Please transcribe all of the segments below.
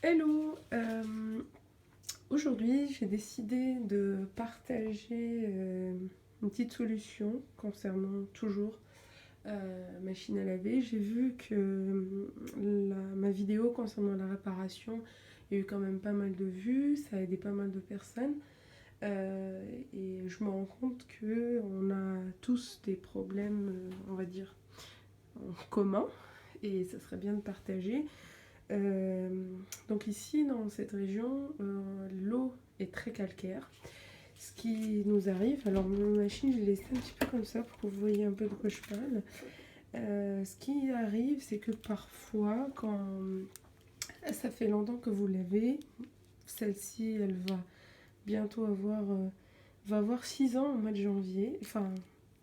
Hello, aujourd'hui j'ai décidé de partager une petite solution concernant toujours machine à laver. J'ai vu que ma vidéo concernant la réparation, il y a eu quand même pas mal de vues, ça a aidé pas mal de personnes. Et je me rends compte que on a tous des problèmes, on va dire, en commun, et ça serait bien de partager. Euh, donc ici, dans cette région, l'eau est très calcaire. Ce qui nous arrive, alors ma machine, je l'ai laissée un petit peu comme ça pour que vous voyez un peu de quoi je parle. Ce qui arrive, c'est que parfois, quand ça fait longtemps que vous l'avez, celle-ci, elle va bientôt va avoir 6 ans au mois de janvier, enfin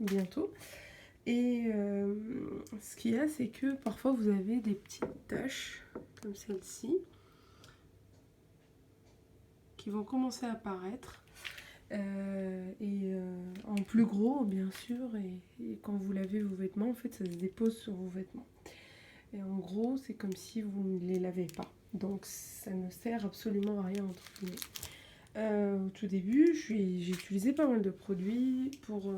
bientôt. Et ce qu'il y a, c'est que parfois vous avez des petites taches comme celle-ci qui vont commencer à apparaître. En plus gros, bien sûr, et quand vous lavez vos vêtements, en fait, ça se dépose sur vos vêtements. Et en gros, c'est comme si vous ne les lavez pas. Donc, ça ne sert absolument à rien, entre guillemets. Au tout début, j'ai utilisé pas mal de produits pour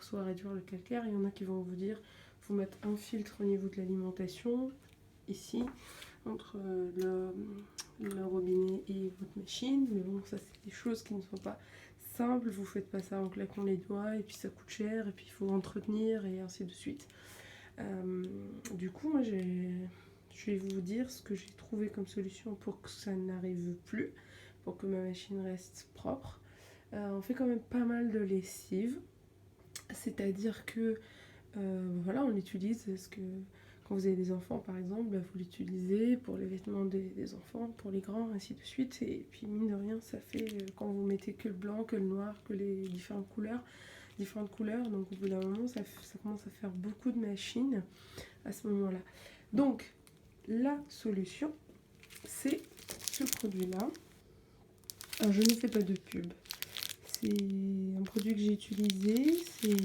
soit réduire le calcaire. Il y en a qui vont vous dire faut mettre un filtre au niveau de l'alimentation, ici, entre le robinet et votre machine. Mais bon, ça, c'est des choses qui ne sont pas simples. Vous faites pas ça en claquant les doigts, et puis ça coûte cher, et puis il faut entretenir, et ainsi de suite. Du coup, moi, je vais vous dire ce que j'ai trouvé comme solution pour que ça n'arrive plus, pour que ma machine reste propre. On fait quand même pas mal de lessive, c'est-à-dire que voilà, on l'utilise parce que quand vous avez des enfants par exemple, bah, vous l'utilisez pour les vêtements des enfants, pour les grands, ainsi de suite. Et puis mine de rien, ça fait quand vous mettez que le blanc, que le noir, que les différentes couleurs. Donc au bout d'un moment, ça commence à faire beaucoup de machines à ce moment-là. Donc la solution, c'est ce produit-là. Alors je ne fais pas de pub. C'est un produit que j'ai utilisé, c'est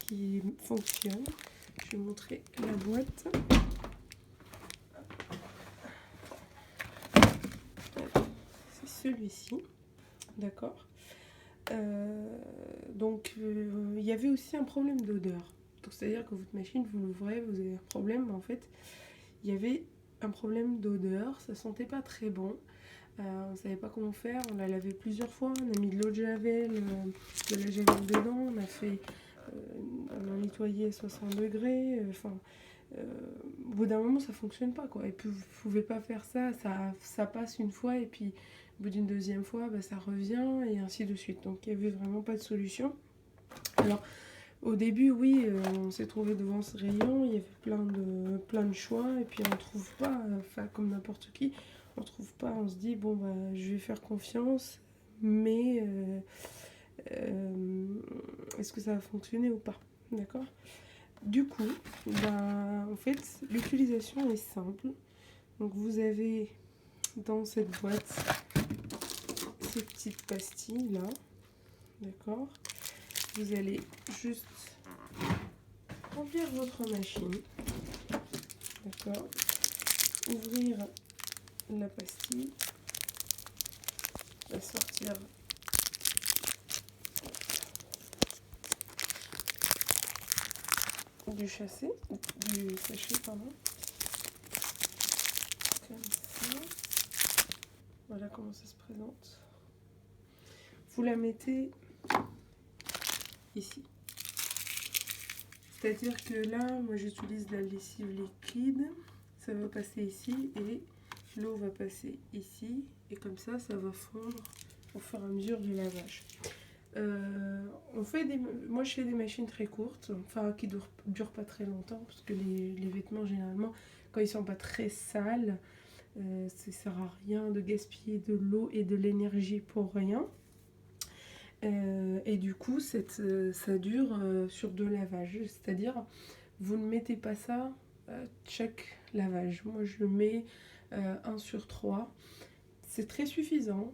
qui fonctionne. Je vais vous montrer la boîte. C'est celui-ci, d'accord. Il y avait aussi un problème d'odeur. Donc c'est-à-dire que votre machine, vous l'ouvrez, vous avez un problème, mais en fait, il y avait un problème d'odeur, ça sentait pas très bon. On ne savait pas comment faire, on l'a lavé plusieurs fois, on a mis de l'eau de javel, de la javel dedans, on a nettoyé à 60 degrés, au bout d'un moment ça fonctionne pas quoi. Et puis vous pouvez pas faire ça passe une fois et puis au bout d'une deuxième fois bah, ça revient et ainsi de suite. Donc il n'y avait vraiment pas de solution. Alors au début oui, on s'est trouvé devant ce rayon, il y avait plein de choix et puis on trouve pas, enfin comme n'importe qui, on trouve pas, on se dit bon bah je vais faire confiance, mais est-ce que ça va fonctionner ou pas, d'accord. Du coup, ben, en fait, l'utilisation est simple. Donc vous avez dans cette boîte ces petites pastilles là, d'accord. Vous allez juste remplir votre machine, d'accord. Ouvrir la pastille, la sortir du sachet, pardon. Comme ça. Voilà comment ça se présente. Vous la mettez ici. C'est-à-dire que là, moi j'utilise la lessive liquide, ça va passer ici et l'eau va passer ici et comme ça, ça va fondre au fur et à mesure du lavage. Moi je fais des machines très courtes, enfin qui durent pas très longtemps parce que les vêtements généralement quand ils sont pas très sales, ça sert à rien de gaspiller de l'eau et de l'énergie pour rien. Et du coup, ça dure sur 2 lavages. C'est-à-dire, vous ne mettez pas ça chaque lavage. Moi, je le mets 1 sur 3. C'est très suffisant.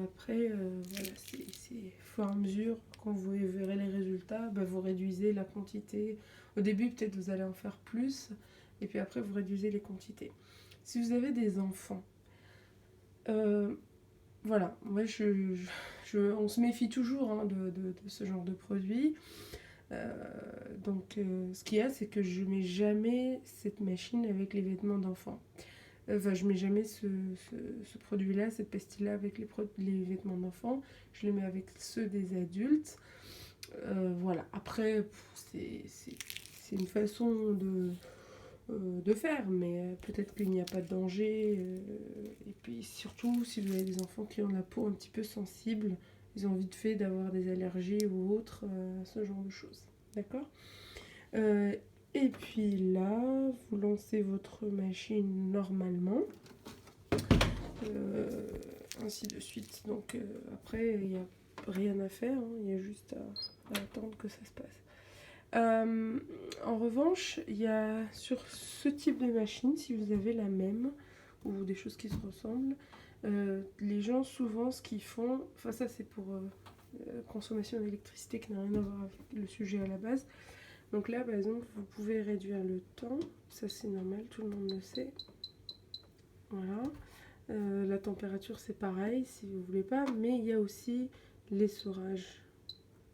Après, voilà, c'est au fur et à mesure, quand vous verrez les résultats, bah, vous réduisez la quantité. Au début, peut-être vous allez en faire plus. et puis après vous réduisez les quantités. Si vous avez des enfants, voilà, moi on se méfie toujours hein, de ce genre de produit. Donc ce qu'il y a, c'est que je mets jamais cette machine avec les vêtements d'enfants. Enfin, je mets jamais ce produit-là, cette pastille-là avec les vêtements d'enfants. Je les mets avec ceux des adultes. Voilà, après, c'est une façon de faire, mais peut-être qu'il n'y a pas de danger. Et puis surtout, si vous avez des enfants qui ont la peau un petit peu sensible, ils ont vite fait d'avoir des allergies ou autres, ce genre de choses. D'accord ? Et puis là, vous lancez votre machine normalement. Ainsi de suite. Donc après, il n'y a rien à faire, hein, il y a juste à attendre que ça se passe. En revanche, il y a sur ce type de machine, si vous avez la même, ou des choses qui se ressemblent, les gens souvent ce qu'ils font, enfin ça c'est pour consommation d'électricité qui n'a rien à voir avec le sujet à la base. Donc là par exemple vous pouvez réduire le temps, ça c'est normal, tout le monde le sait. Voilà. La température c'est pareil si vous voulez pas, mais il y a aussi l'essorage.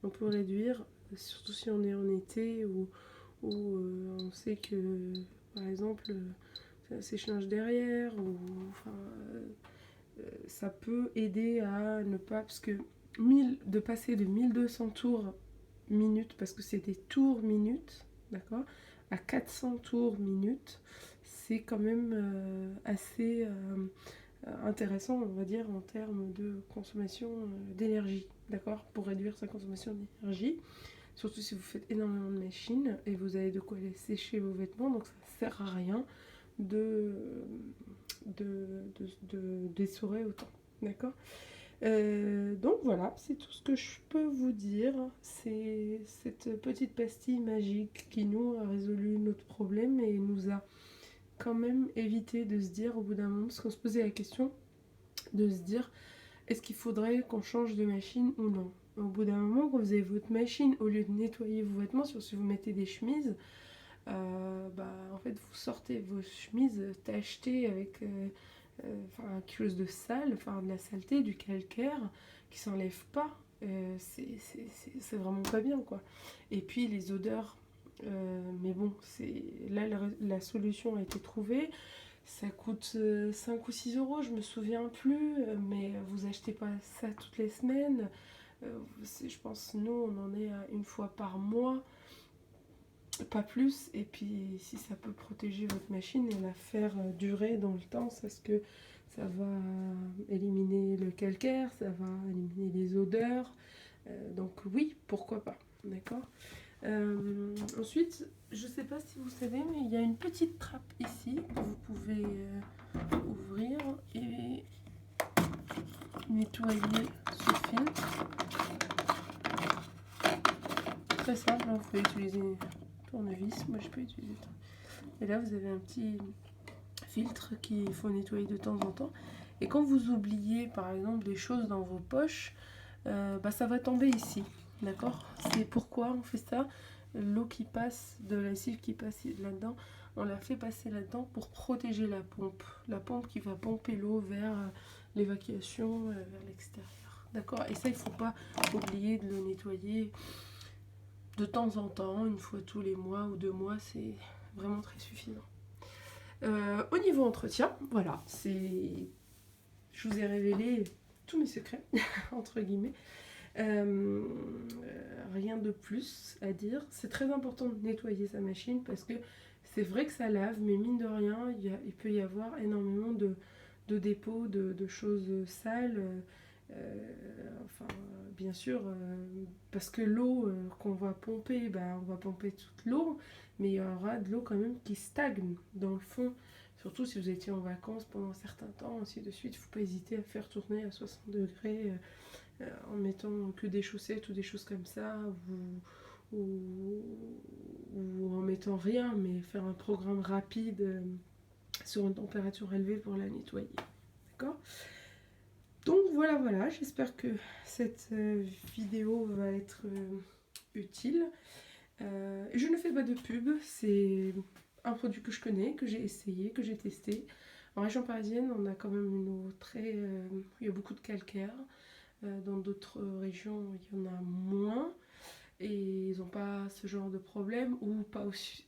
On peut réduire, surtout si on est en été ou on sait que par exemple ça sèche-linge derrière ou enfin ça peut aider à ne pas, parce que de passer de 1200 tours minutes, parce que c'est des tours minutes, d'accord, à 400 tours minutes, c'est quand même assez intéressant, on va dire, en termes de consommation d'énergie, d'accord, pour réduire sa consommation d'énergie, surtout si vous faites énormément de machines et vous avez de quoi aller sécher vos vêtements, donc ça ne sert à rien d'essorer autant, d'accord. Donc voilà, c'est tout ce que je peux vous dire. C'est cette petite pastille magique qui nous a résolu notre problème et nous a quand même évité de se dire au bout d'un moment, parce qu'on se posait la question, de se dire est-ce qu'il faudrait qu'on change de machine ou non. Au bout d'un moment, quand vous avez votre machine, au lieu de nettoyer vos vêtements, si vous mettez des chemises, en fait vous sortez vos chemises tachetées avec quelque chose de sale, enfin de la saleté, du calcaire qui s'enlève pas. C'est vraiment pas bien quoi. Et puis les odeurs, mais bon, là la solution a été trouvée. Ça coûte 5 ou 6 euros, je me souviens plus, mais vous achetez pas ça toutes les semaines. Je pense, nous, on en est à une fois par mois, pas plus. Et puis, si ça peut protéger votre machine et la faire durer dans le temps, c'est parce que ça va éliminer le calcaire, ça va éliminer les odeurs. Donc oui, pourquoi pas, d'accord. Ensuite, je sais pas si vous savez, mais il y a une petite trappe ici que vous pouvez ouvrir et nettoyer ce filtre. Très simple, hein, vous pouvez utiliser un tournevis, moi je peux utiliser. Et là vous avez un petit filtre qu'il faut nettoyer de temps en temps. Et quand vous oubliez par exemple des choses dans vos poches, ça va tomber ici, d'accord. C'est pourquoi on fait ça. L'eau qui passe, de la lessive qui passe là-dedans, on la fait passer là-dedans pour protéger la pompe qui va pomper l'eau vers l'évacuation, vers l'extérieur, d'accord. Et ça il ne faut pas oublier de le nettoyer de temps en temps, une fois tous les mois ou 2 mois, c'est vraiment très suffisant. Au niveau entretien, voilà, je vous ai révélé tous mes secrets, entre guillemets. Rien de plus à dire. C'est très important de nettoyer sa machine parce que c'est vrai que ça lave, mais mine de rien, il peut y avoir énormément de dépôts, de choses sales. Bien sûr, parce que l'eau qu'on va pomper, on va pomper toute l'eau, mais il y aura de l'eau quand même qui stagne dans le fond. Surtout si vous étiez en vacances pendant un certain temps, ainsi de suite. Il ne faut pas hésiter à faire tourner à 60 degrés en mettant que des chaussettes ou des choses comme ça, ou en mettant rien, mais faire un programme rapide sur une température élevée pour la nettoyer. D'accord ? Donc voilà, j'espère que cette vidéo va être utile. Je ne fais pas de pub, c'est un produit que je connais, que j'ai essayé, que j'ai testé. En région parisienne, on a quand même une eau très... il y a beaucoup de calcaire. Dans d'autres régions, il y en a moins. Et ils n'ont pas ce genre de problème ou pas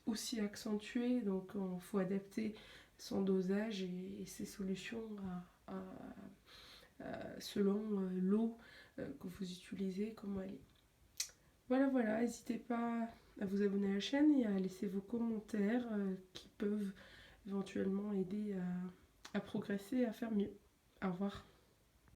aussi accentué. Donc il faut adapter son dosage et ses solutions selon l'eau que vous utilisez, comment elle est. Voilà, voilà, n'hésitez pas à vous abonner à la chaîne et à laisser vos commentaires qui peuvent éventuellement aider à progresser et à faire mieux. Au revoir.